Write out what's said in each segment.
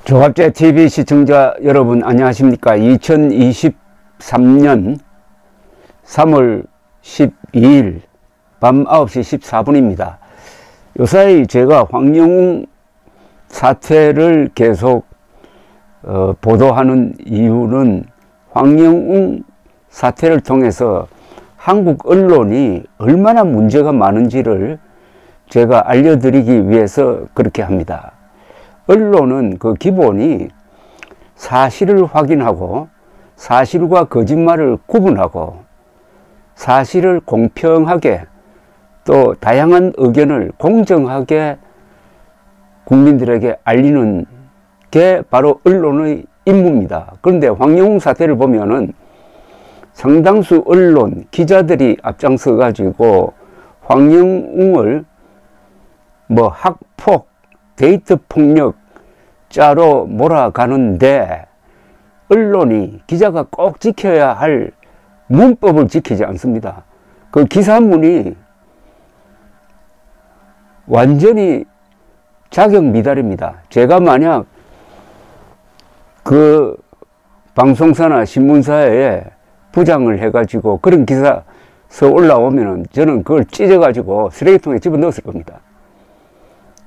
조갑제 TV 시청자 여러분 안녕하십니까. 2023년 3월 12일 밤 9시 14분입니다. 요사이 제가 황영웅 사태를 계속 보도하는 이유는 황영웅 사태를 통해서 한국 언론이 얼마나 문제가 많은지를 제가 알려드리기 위해서 그렇게 합니다. 언론은 그 기본이 사실을 확인하고 사실과 거짓말을 구분하고 사실을 공평하게 또 다양한 의견을 공정하게 국민들에게 알리는 게 바로 언론의 임무입니다. 그런데 황영웅 사태를 보면은 상당수 언론 기자들이 앞장서 가지고 황영웅을 뭐 학폭, 데이트 폭력 자로 몰아가는데 언론이 기자가 꼭 지켜야 할 문법을 지키지 않습니다. 그 기사문이 완전히 자격 미달입니다. 제가 만약 그 방송사나 신문사에 부장을 해가지고 그런 기사 써 올라오면은 저는 그걸 찢어가지고 쓰레기통에 집어넣었을 겁니다.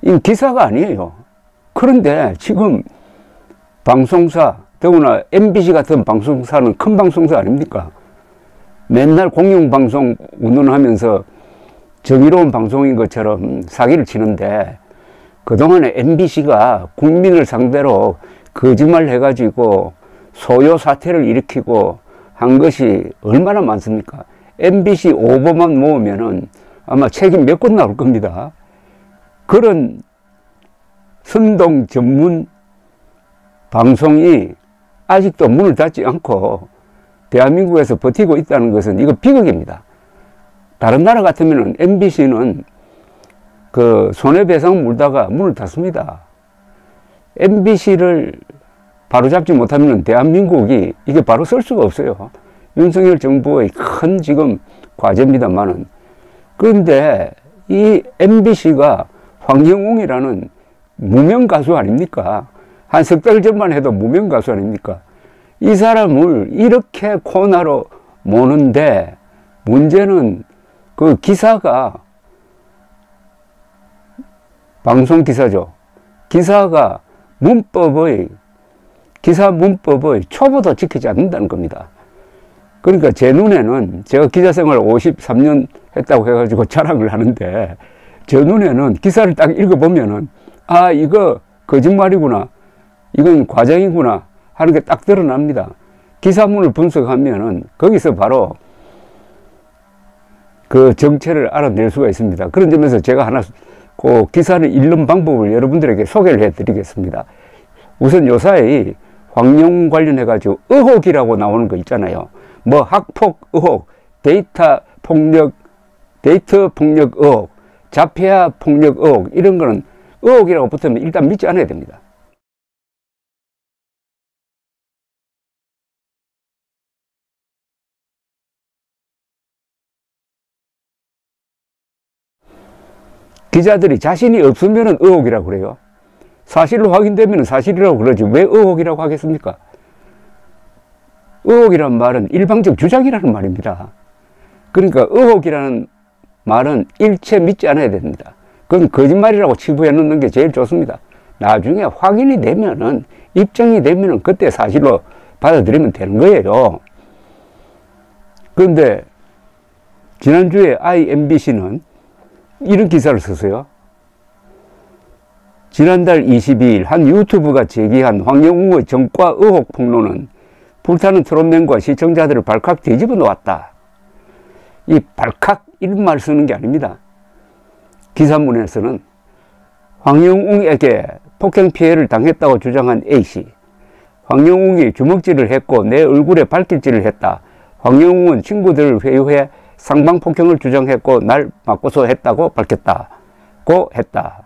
이 기사가 아니에요. 그런데 지금 방송사, 더구나 MBC 같은 방송사는 큰 방송사 아닙니까? 맨날 공영방송 운운하면서 정의로운 방송인 것처럼 사기를 치는데 그동안에 MBC가 국민을 상대로 거짓말 해가지고 소요 사태를 일으키고 한 것이 얼마나 많습니까? MBC 오보만 모으면은 아마 책임 몇 권 나올 겁니다. 그런 선동 전문 방송이 아직도 문을 닫지 않고 대한민국에서 버티고 있다는 것은 이거 비극입니다. 다른 나라 같으면 MBC는 그 손해배상 물다가 문을 닫습니다. MBC를 바로잡지 못하면 대한민국이 이게 바로 설 수가 없어요. 윤석열 정부의 큰 지금 과제입니다만은. 그런데 이 MBC가 황영웅이라는 무명 가수 아닙니까? 한 석 달 전만 해도 무명 가수 아닙니까? 이 사람을 이렇게 코너로 모는데 문제는 그 기사가 방송 기사죠. 기사가 기사 문법의 초보도 지키지 않는다는 겁니다. 그러니까 제 눈에는 제가 기자 생활 53년 했다고 해가지고 자랑을 하는데 제 눈에는 기사를 딱 읽어보면은 아 이거 거짓말이구나 이건 과장이구나 하는 게 딱 드러납니다. 기사문을 분석하면은 거기서 바로 그 정체를 알아낼 수가 있습니다. 그런 점에서 제가 하나 그 기사를 읽는 방법을 여러분들에게 소개를 해드리겠습니다. 우선 요사이 황영웅 관련해 가지고 의혹이라고 나오는 거 있잖아요. 뭐 학폭 의혹, 데이트 폭력 의혹, 자폐아 폭력 의혹 이런 거는 의혹이라고 붙으면 일단 믿지 않아야 됩니다. 기자들이 자신이 없으면 의혹이라고 그래요. 사실로 확인되면 사실이라고 그러지 왜 의혹이라고 하겠습니까? 의혹이라는 말은 일방적 주장이라는 말입니다. 그러니까 의혹이라는 말은 일체 믿지 않아야 됩니다. 그건 거짓말이라고 치부해 놓는 게 제일 좋습니다. 나중에 확인이 되면은 입증이 되면은 그때 사실로 받아들이면 되는 거예요. 그런데 지난주에 IMBC는 이런 기사를 썼어요. 지난달 22일 한 유튜브가 제기한 황영웅의 전과 의혹 폭로는 불타는 트롯맨과 시청자들을 발칵 뒤집어 놓았다. 이 발칵 이런 말 쓰는 게 아닙니다. 기사문에서는 황영웅에게 폭행 피해를 당했다고 주장한 A씨, 황영웅이 주먹질을 했고 내 얼굴에 발길질을 했다. 황영웅은 친구들을 회유해 상방폭행을 주장했고 날 맞고서 했다고 밝혔다고 했다.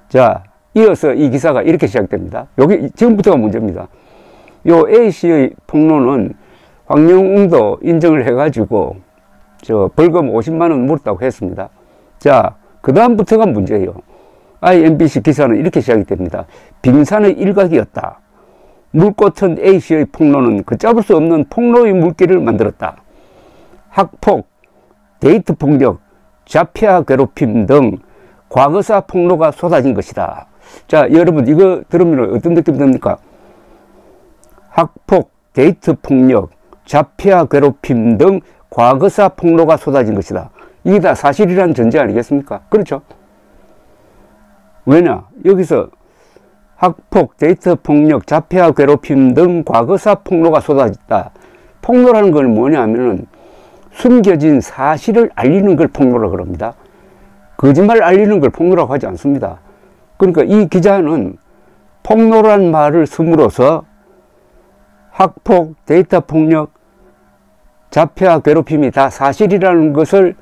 자, 이어서 이 기사가 이렇게 시작됩니다. 여기 지금부터가 문제입니다. 요 A씨의 폭로는 황영웅도 인정을 해가지고 벌금 50만 원 물었다고 했습니다. 자, 그 다음부터가 문제예요. IMBC 기사는 이렇게 시작이 됩니다. 빙산의 일각이었다. 물꽃은 A씨의 폭로는 걷잡을 수 없는 폭로의 물길을 만들었다. 학폭, 데이트 폭력, 자폐아 괴롭힘 등 과거사 폭로가 쏟아진 것이다. 자, 여러분 이거 들으면 어떤 느낌 듭니까? 학폭, 데이트 폭력, 자폐아 괴롭힘 등 과거사 폭로가 쏟아진 것이다. 이게 다 사실이라는 전제 아니겠습니까? 그렇죠? 왜냐? 여기서 학폭, 데이트 폭력, 자폐아 괴롭힘 등 과거사 폭로가 쏟아졌다. 폭로라는 건 뭐냐면은 숨겨진 사실을 알리는 걸 폭로라고 그럽니다. 거짓말 알리는 걸 폭로라고 하지 않습니다. 그러니까 이 기자는 폭로란 말을 씀으로써 학폭, 데이터 폭력, 자폐아 괴롭힘이 다 사실이라는 것을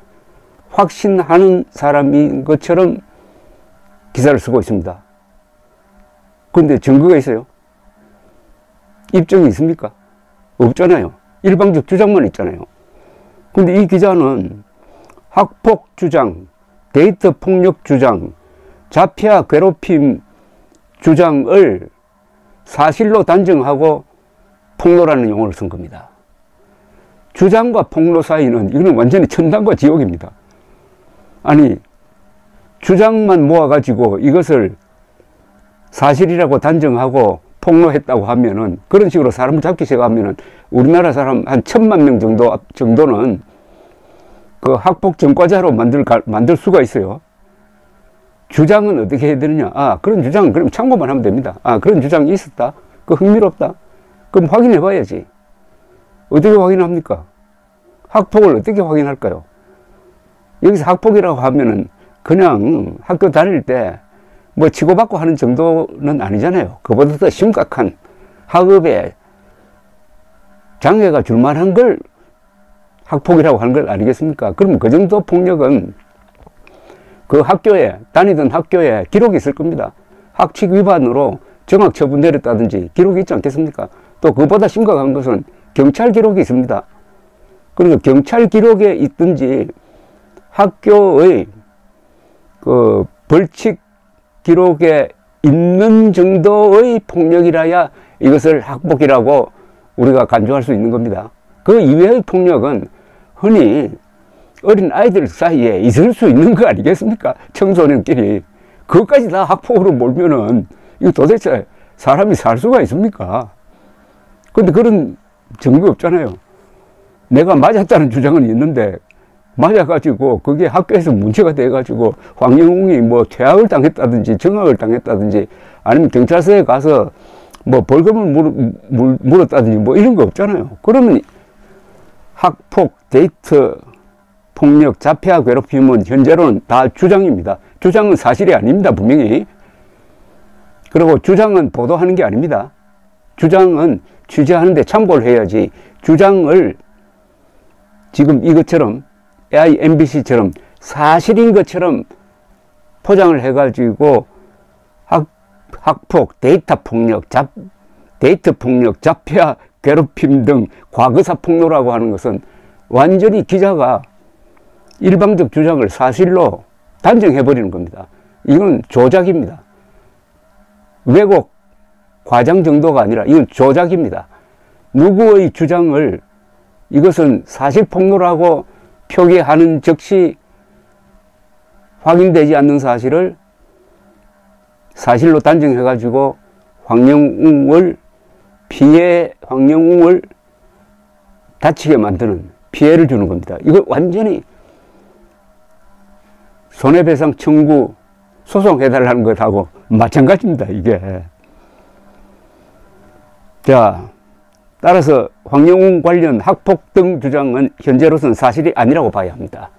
확신하는 사람인 것처럼 기사를 쓰고 있습니다. 그런데 증거가 있어요? 입증이 있습니까? 없잖아요. 일방적 주장만 있잖아요. 근데 이 기자는 학폭 주장, 데이트 폭력 주장, 자폐아 괴롭힘 주장을 사실로 단정하고 폭로라는 용어를 쓴 겁니다. 주장과 폭로 사이는 이거는 완전히 천당과 지옥입니다. 아니, 주장만 모아가지고 이것을 사실이라고 단정하고 폭로했다고 하면은, 그런 식으로 사람을 잡기 시작하면은 우리나라 사람 한 1000만 명 정도는 그 학폭 전과자로 만들 수가 있어요. 주장은 어떻게 해야 되느냐? 아, 그런 주장은 그럼 참고만 하면 됩니다. 아, 그런 주장이 있었다? 그 흥미롭다? 그럼 확인해 봐야지. 어떻게 확인합니까? 학폭을 어떻게 확인할까요? 여기서 학폭이라고 하면은 그냥 학교 다닐 때 뭐 치고받고 하는 정도는 아니잖아요. 그보다 더 심각한 학업에 장애가 줄 만한 걸 학폭이라고 하는 걸 아니겠습니까? 그럼 그 정도 폭력은 그 학교에, 다니던 학교에 기록이 있을 겁니다. 학칙 위반으로 정학 처분 내렸다든지 기록이 있지 않겠습니까? 또 그보다 심각한 것은 경찰 기록이 있습니다. 그러니까 경찰 기록에 있든지 학교의 그 벌칙 기록에 있는 정도의 폭력이라야 이것을 학폭이라고 우리가 간주할 수 있는 겁니다. 그 이외의 폭력은 흔히 어린 아이들 사이에 있을 수 있는 거 아니겠습니까? 청소년끼리. 그것까지 다 학폭으로 몰면은 이거 도대체 사람이 살 수가 있습니까? 근데 그런 증거 없잖아요. 내가 맞았다는 주장은 있는데 맞아가지고 그게 학교에서 문제가 돼가지고 황영웅이 뭐 퇴학을 당했다든지 정학을 당했다든지 아니면 경찰서에 가서 뭐 벌금을 물었다든지 뭐 이런 거 없잖아요. 그러면 학폭, 데이트, 폭력, 자폐아 괴롭힘은 현재로는 다 주장입니다. 주장은 사실이 아닙니다, 분명히. 그리고 주장은 보도하는 게 아닙니다. 주장은 취재하는데 참고를 해야지, 주장을 지금 이것처럼 AI MBC처럼 사실인 것처럼 포장을 해가지고 학폭, 데이터 폭력, 자폐아 괴롭힘 등 과거사 폭로라고 하는 것은 완전히 기자가 일방적 주장을 사실로 단정해버리는 겁니다. 이건 조작입니다. 왜곡, 과장 정도가 아니라 이건 조작입니다. 누구의 주장을 이것은 사실 폭로라고 표기하는 즉시 확인되지 않는 사실을 사실로 단정해가지고 황영웅을 다치게 만드는, 피해를 주는 겁니다. 이거 완전히 손해배상 청구 소송해달라는 것하고 마찬가지입니다, 이게. 자, 따라서 황영웅 관련 학폭 등 주장은 현재로서는 사실이 아니라고 봐야 합니다.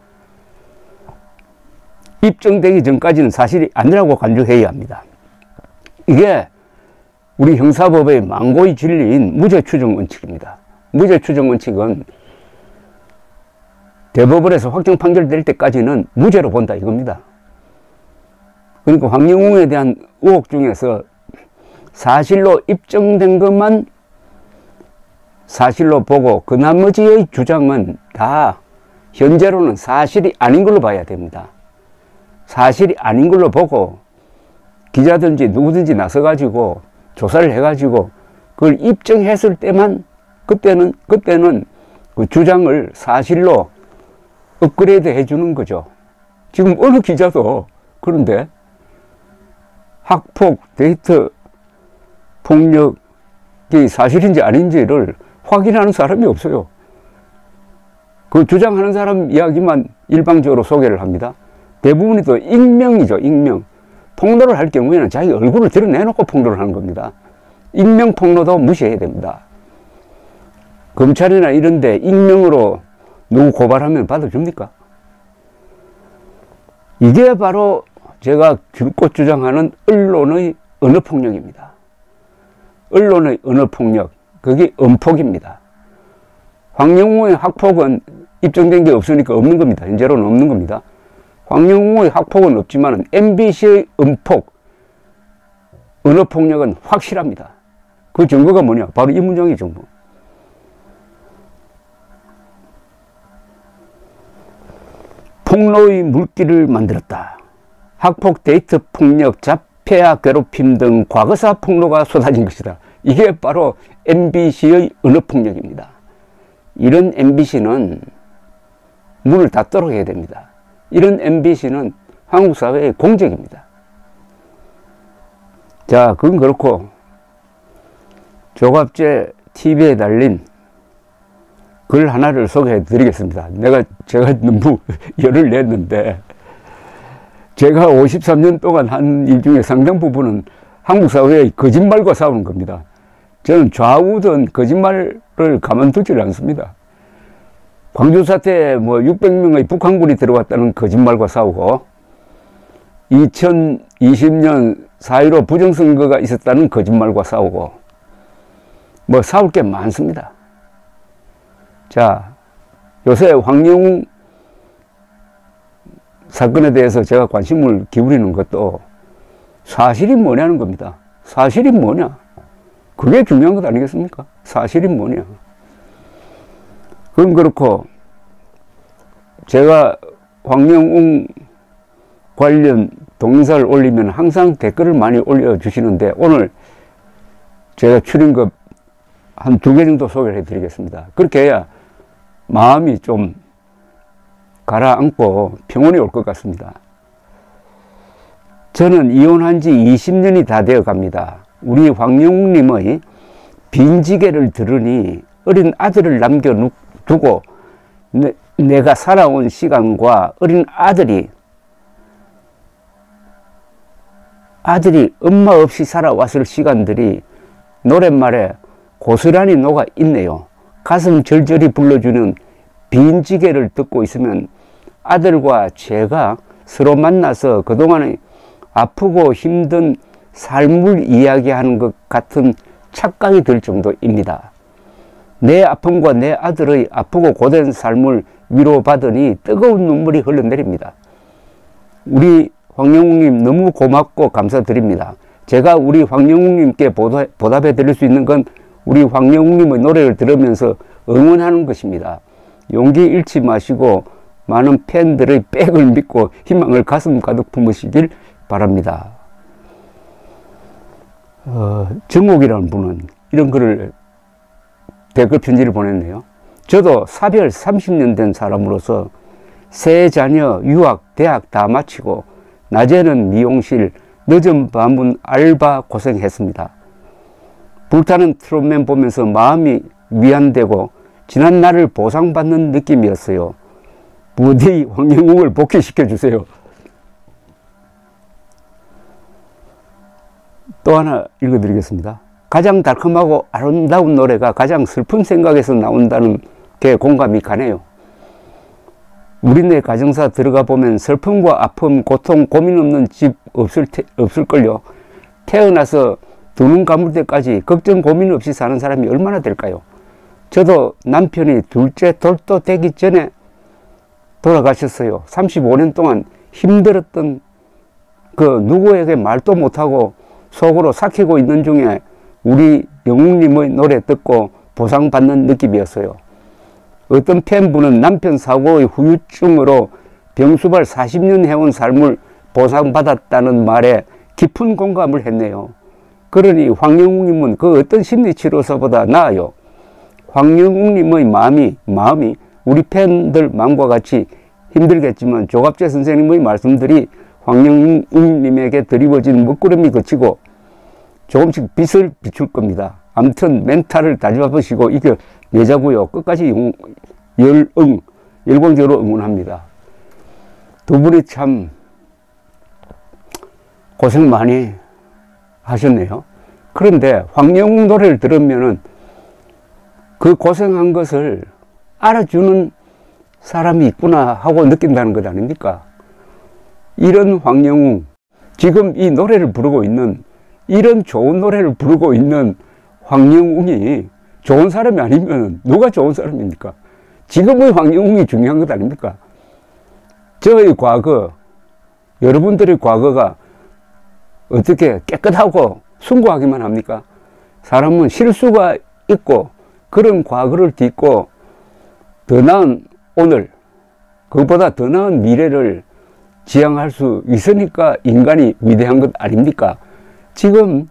입증되기 전까지는 사실이 아니라고 간주해야 합니다. 이게 우리 형사법의 망고의 진리인 무죄추정 원칙입니다. 무죄추정 원칙은 대법원에서 확정 판결될 때까지는 무죄로 본다 이겁니다. 그러니까 황영웅에 대한 의혹 중에서 사실로 입증된 것만 사실로 보고 그 나머지의 주장은 다 현재로는 사실이 아닌 걸로 봐야 됩니다. 사실이 아닌 걸로 보고 기자든지 누구든지 나서가지고 조사를 해가지고 그걸 입증했을 때만 그때는 그 주장을 사실로 업그레이드 해주는 거죠. 지금 어느 기자도 그런데 학폭, 데이트, 폭력이 사실인지 아닌지를 확인하는 사람이 없어요. 그 주장하는 사람 이야기만 일방적으로 소개를 합니다. 대부분이 또 익명이죠, 익명. 폭로를 할 경우에는 자기 얼굴을 드러내놓고 폭로를 하는 겁니다. 익명 폭로도 무시해야 됩니다. 검찰이나 이런데 익명으로 누구 고발하면 받아줍니까? 이게 바로 제가 줄곧 주장하는 언론의 언어폭력입니다. 언론의 언어폭력, 그게 엄폭입니다. 황영우의 학폭은 입증된 게 없으니까 없는 겁니다. 현재로는 없는 겁니다. 황영우의 학폭은 없지만 MBC의 음폭, 언어폭력은 확실합니다. 그 증거가 뭐냐? 바로 이 문장이죠. 뭐. 폭로의 물길을 만들었다. 학폭, 데이트 폭력, 자폐아 괴롭힘 등 과거사 폭로가 쏟아진 것이다. 이게 바로 MBC의 언어폭력입니다. 이런 MBC는 문을 닫도록 해야 됩니다. 이런 MBC는 한국 사회의 공적입니다. 자, 그건 그렇고 조갑제 TV에 달린 글 하나를 소개해 드리겠습니다. 제가 너무 열을 냈는데, 제가 53년 동안 한 일 중에 상당 부분은 한국 사회의 거짓말과 싸우는 겁니다. 저는 좌우든 거짓말을 가만두지를 않습니다. 광주 사태에 뭐 600명의 북한군이 들어왔다는 거짓말과 싸우고, 2020년 4.15 부정선거가 있었다는 거짓말과 싸우고, 뭐 싸울 게 많습니다. 자, 요새 황영우 사건에 대해서 제가 관심을 기울이는 것도 사실이 뭐냐는 겁니다. 사실이 뭐냐? 그게 중요한 것 아니겠습니까? 사실이 뭐냐? 그건 그렇고, 제가 황영웅 관련 동영상을 올리면 항상 댓글을 많이 올려주시는데, 오늘 제가 출연급 한 2개 정도 소개를 해드리겠습니다. 그렇게 해야 마음이 좀 가라앉고 평온이 올 것 같습니다. 저는 이혼한 지 20년이 다 되어 갑니다. 우리 황영웅님의 빈지게를 들으니 어린 아들을 남겨두고 내가 살아온 시간과 어린 아들이 엄마 없이 살아왔을 시간들이 노랫말에 고스란히 녹아 있네요. 가슴 절절히 불러주는 빈지게를 듣고 있으면 아들과 제가 서로 만나서 그동안의 아프고 힘든 삶을 이야기하는 것 같은 착각이 들 정도입니다. 내 아픔과 내 아들의 아프고 고된 삶을 위로받으니 뜨거운 눈물이 흘러내립니다. 우리 황영웅님 너무 고맙고 감사드립니다. 제가 우리 황영웅님께 보답해 드릴 수 있는 건 우리 황영웅님의 노래를 들으면서 응원하는 것입니다. 용기 잃지 마시고 많은 팬들의 백을 믿고 희망을 가슴 가득 품으시길 바랍니다. 정옥이라는 분은 이런 글을 댓글 편지를 보냈네요. 저도 사별 30년 된 사람으로서 세 자녀 유학 대학 다 마치고 낮에는 미용실 늦은 밤은 알바 고생했습니다. 불타는 트롯맨 보면서 마음이 위안되고 지난 날을 보상받는 느낌이었어요. 부디 황영웅을 복귀시켜 주세요. 또 하나 읽어드리겠습니다. 가장 달콤하고 아름다운 노래가 가장 슬픈 생각에서 나온다는 게 공감이 가네요. 우리네 가정사 들어가 보면 슬픔과 아픔, 고통, 고민 없는 집 없을걸요. 태어나서 두 눈 감을 때까지 걱정 고민 없이 사는 사람이 얼마나 될까요? 저도 남편이 둘째 돌도 되기 전에 돌아가셨어요. 35년 동안 힘들었던 그 누구에게 말도 못하고 속으로 삭히고 있는 중에 우리 영웅님의 노래 듣고 보상받는 느낌이었어요. 어떤 팬분은 남편 사고의 후유증으로 병수발 40년 해온 삶을 보상받았다는 말에 깊은 공감을 했네요. 그러니 황영웅님은 그 어떤 심리치료사보다 나아요. 황영웅님의 마음이 우리 팬들 마음과 같이 힘들겠지만 조갑재 선생님의 말씀들이 황영웅님에게 드리워진 먹구름이 그치고 조금씩 빛을 비출 겁니다. 아무튼 멘탈을 다잡으시고 이겨내자고요. 끝까지 열광적으로 응원합니다. 두 분이 참 고생 많이 하셨네요. 그런데 황영웅 노래를 들으면은 그 고생한 것을 알아주는 사람이 있구나 하고 느낀다는 것 아닙니까? 이런 황영웅, 지금 이 노래를 부르고 있는, 이런 좋은 노래를 부르고 있는 황영웅이 좋은 사람이 아니면 누가 좋은 사람입니까? 지금의 황영웅이 중요한 것 아닙니까? 저의 과거, 여러분들의 과거가 어떻게 깨끗하고 숭고하기만 합니까? 사람은 실수가 있고 그런 과거를 딛고 더 나은 오늘, 그것보다 더 나은 미래를 지향할 수 있으니까 인간이 위대한 것 아닙니까? 지금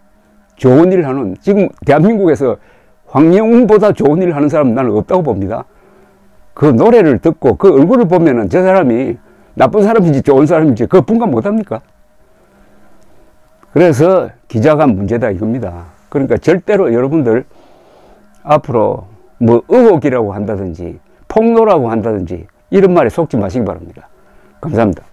좋은 일을 하는, 지금 대한민국에서 황영웅보다 좋은 일을 하는 사람은 나는 없다고 봅니다. 그 노래를 듣고 그 얼굴을 보면은 저 사람이 나쁜 사람인지 좋은 사람인지 그거 분간 못 합니까? 그래서 기자가 문제다 이겁니다. 그러니까 절대로 여러분들 앞으로 뭐 의혹이라고 한다든지 폭로라고 한다든지 이런 말에 속지 마시기 바랍니다. 감사합니다.